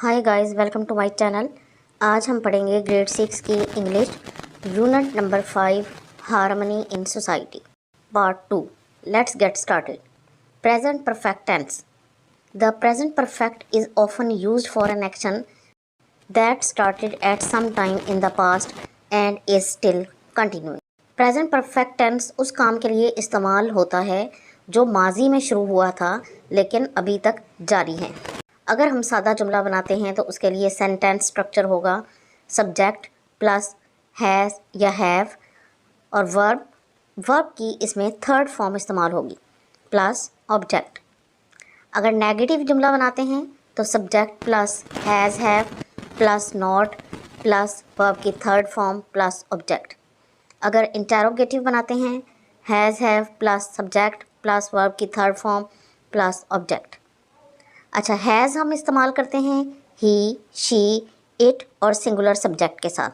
Hi guys, welcome to my channel. आज हम पढ़ेंगे ग्रेड 6 की English unit number 5 harmony in society part 2। Let's get started. Present perfect tense. The present perfect is often used for an action that started at some time in the past and is still continuing. Present perfect tense उस काम के लिए इस्तेमाल होता है जो माजी में शुरू हुआ था लेकिन अभी तक जारी है। अगर हम सादा जुमला बनाते हैं तो उसके लिए सेंटेंस स्ट्रक्चर होगा सब्जेक्ट प्लस हैज़ या हैव और वर्ब की इसमें थर्ड फॉर्म इस्तेमाल होगी प्लस ऑब्जेक्ट। अगर नेगेटिव जुमला बनाते हैं तो subject plus has have plus not plus verb की थर्ड फॉर्म प्लस ऑब्जेक्ट। अगर इंटेरोगेटिव बनाते हैं has have plus subject plus verb की थर्ड फॉर्म प्लस ऑब्जेक्ट। अच्छा, हैज़ हम इस्तेमाल करते हैं ही, शी, इट और सिंगुलर सब्जेक्ट के साथ,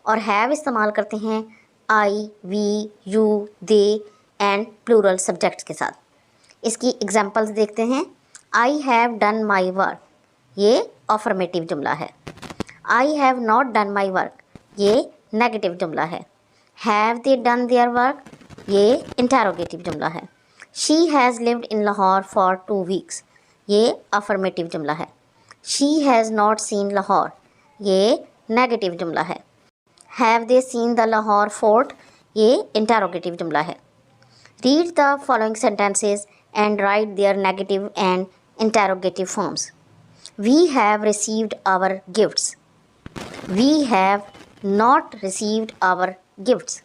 और हैव इस्तेमाल करते हैं I, we, you, they and plural subjects के साथ। इसकी एग्जांपल्स देखते हैं। I have done my work, ये अफर्मेटिव जुमला है। I have not done my work, ये नेगेटिव जुमला है। Have they done their work, ये इंटेरोगेटिव जुमला है। She has lived in Lahore for 2 weeks, ये अफर्मेटिव जुमला है। She has not seen Lahore, ये नेगेटिव जुमला है। Have they seen the Lahore fort, ये इंटेरोगेटिव जुमला है। Read the following sentences and write their negative and interrogative forms. We have received our gifts, we have not received our gifts.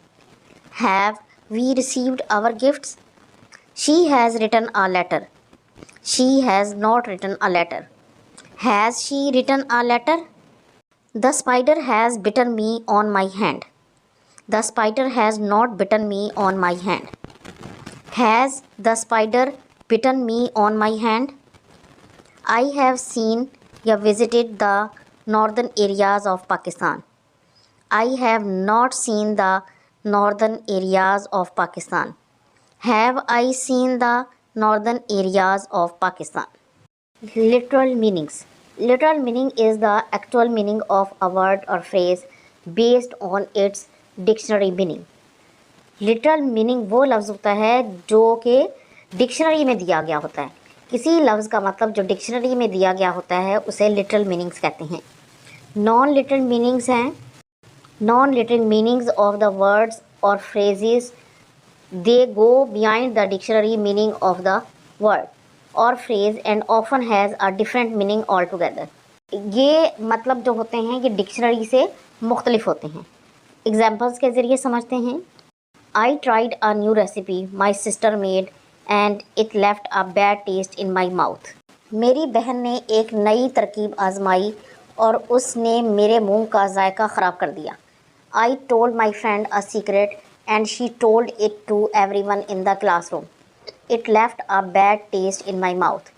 Have we received our gifts? She has written a letter, she has not written a letter. Has she written a letter? The spider has bitten me on my hand. The spider has not bitten me on my hand. Has the spider bitten me on my hand? I have seen or visited the northern areas of Pakistan. I have not seen the northern areas of Pakistan. Have I seen the northern areas of Pakistan? Literal meanings. Literal meaning is the actual meaning of a word or phrase based on its dictionary meaning. Literal meaning वो लफ्ज़ होता है जो कि dictionary में दिया गया होता है। किसी लफ्ज़ का मतलब जो डिक्शनरी में दिया गया होता है उसे लिटरल मीनिंग्स कहते हैं। नॉन लिटरल मीनिंग्स हैं non literal meanings of the words और phrases they go behind the dictionary meaning of the word or phrase and often has a different meaning altogether. ये मतलब जो होते हैं ये डिक्शनरी से मुख्तलिफ होते हैं। एग्जाम्पल्स के ज़रिए समझते हैं। I tried a new recipe my sister made and it left a bad taste in my mouth. मेरी बहन ने एक नई तरकीब आजमाई और उसने मेरे मुंह का जायका ख़राब कर दिया। I told my friend a secret and she told it to everyone in the classroom. It left a bad taste in my mouth.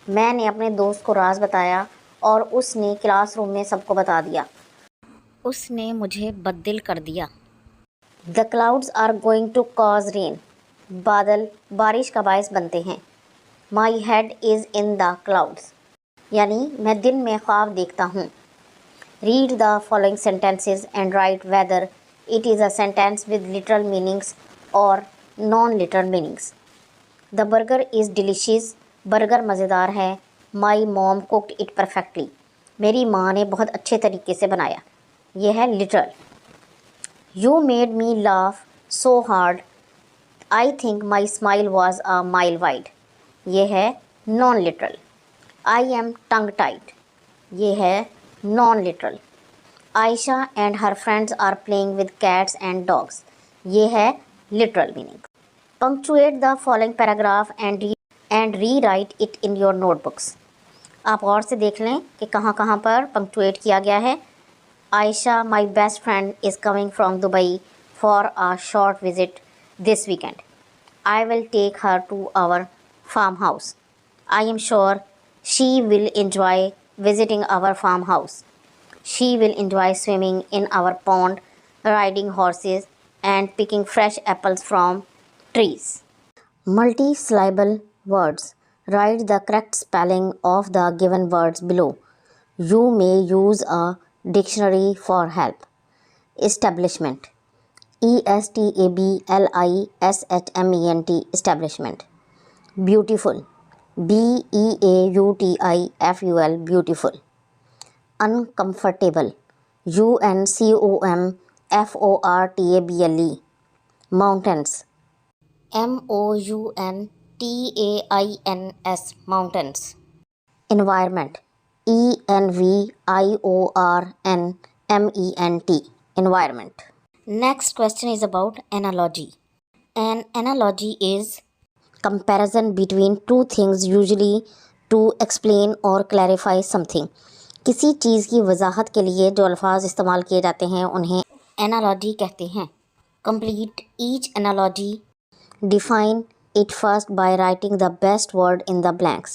मैंने अपने दोस्त को राज बताया और उसने क्लासरूम में सबको बता दिया। उसने मुझे बददिल कर दिया। The clouds are going to cause rain. बादल बारिश का बायस बनते हैं। My head is in the clouds. यानी मैं दिन में ख्वाब देखता हूँ। Read the following sentences and write whether it is a sentence with literal meanings or non-literal meanings. The burger is delicious. Burger मज़ेदार है। My mom cooked it perfectly. मेरी माँ ने बहुत अच्छे तरीके से बनाया। यह है literal. You made me laugh so hard. I think my smile was a mile wide. यह है non-literal. I am tongue-tied. यह है non-literal. Aisha and her friends are playing with cats and dogs. ये है literal meaning. Punctuate the following paragraph and rewrite it in your notebooks. आप गौर से देख लें कि कहाँ कहाँ पर punctuate किया गया है। Aisha, my best friend, is coming from Dubai for a short visit this weekend. I will take her to our farmhouse. I am sure she will enjoy visiting our farmhouse. She will enjoy swimming in our pond, riding horses, and picking fresh apples from trees. Multi-syllable words. Write the correct spelling of the given words below. You may use a dictionary for help. Establishment. ESTABLISHMENT. Establishment. Beautiful. BEAUTIFUL. Beautiful. Uncomfortable. UNCOMFORTABLE. Mountains. MOUNTAINS. Mountains. Environment. ENVIORNMENT. Environment. Next question is about analogy. An analogy is comparison between two things, usually to explain or clarify something. किसी चीज़ की वजाहत के लिए जो अल्फाज इस्तेमाल किए जाते हैं उन्हें एनालॉजी कहते हैं. Complete each analogy. Define it first by writing the best word in the blanks.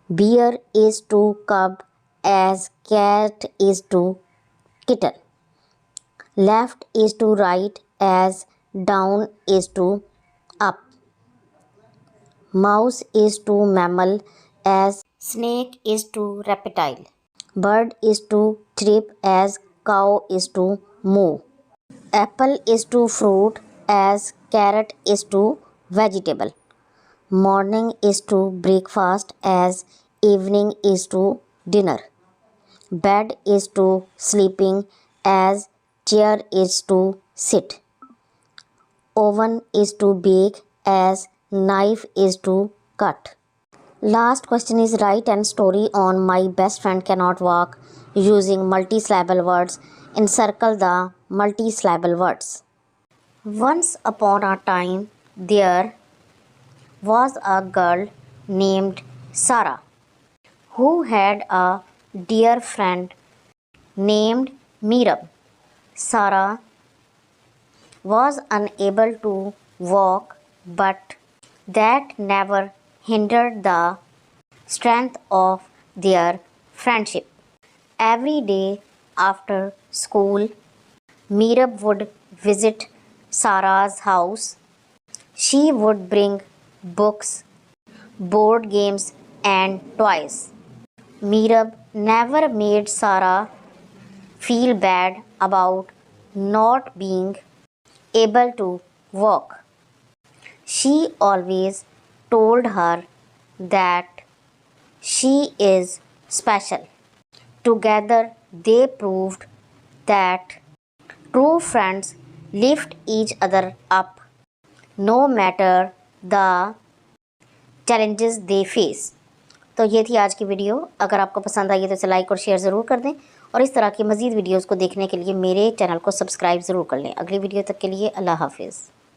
Bear is to cub as cat is to kitten. Left is to right as down is to up. Mouse is to mammal as snake is to reptile. Bird is to chirp as cow is to moo. Apple is to fruit as carrot is to vegetable. Morning is to breakfast as evening is to dinner. Bed is to sleeping as chair is to sit. Oven is to bake as knife is to cut. Last question is write an story on my best friend cannot walk using multisyllable words. Encircle the multisyllable words. Once upon a time there was a girl named Sarah who had a dear friend named Mirab. Sarah was unable to walk, but that never hindered the strength of their friendship. Every day after school, Mirab would visit Sarah's house. She would bring books, board games, and toys. Mirab never made Sarah feel bad about not being able to walk. She always told her that she is special. Together they proved that true friends lift each other up no matter the challenges they face. तो ये थी आज की video. अगर आपको पसंद आई है तो इसे लाइक और शेयर ज़रूर कर दें और इस तरह की मज़ीद वीडियोज़ को देखने के लिए मेरे चैनल को सब्सक्राइब ज़रूर कर लें. अगली वीडियो तक के लिए अल्लाह हाफिज़.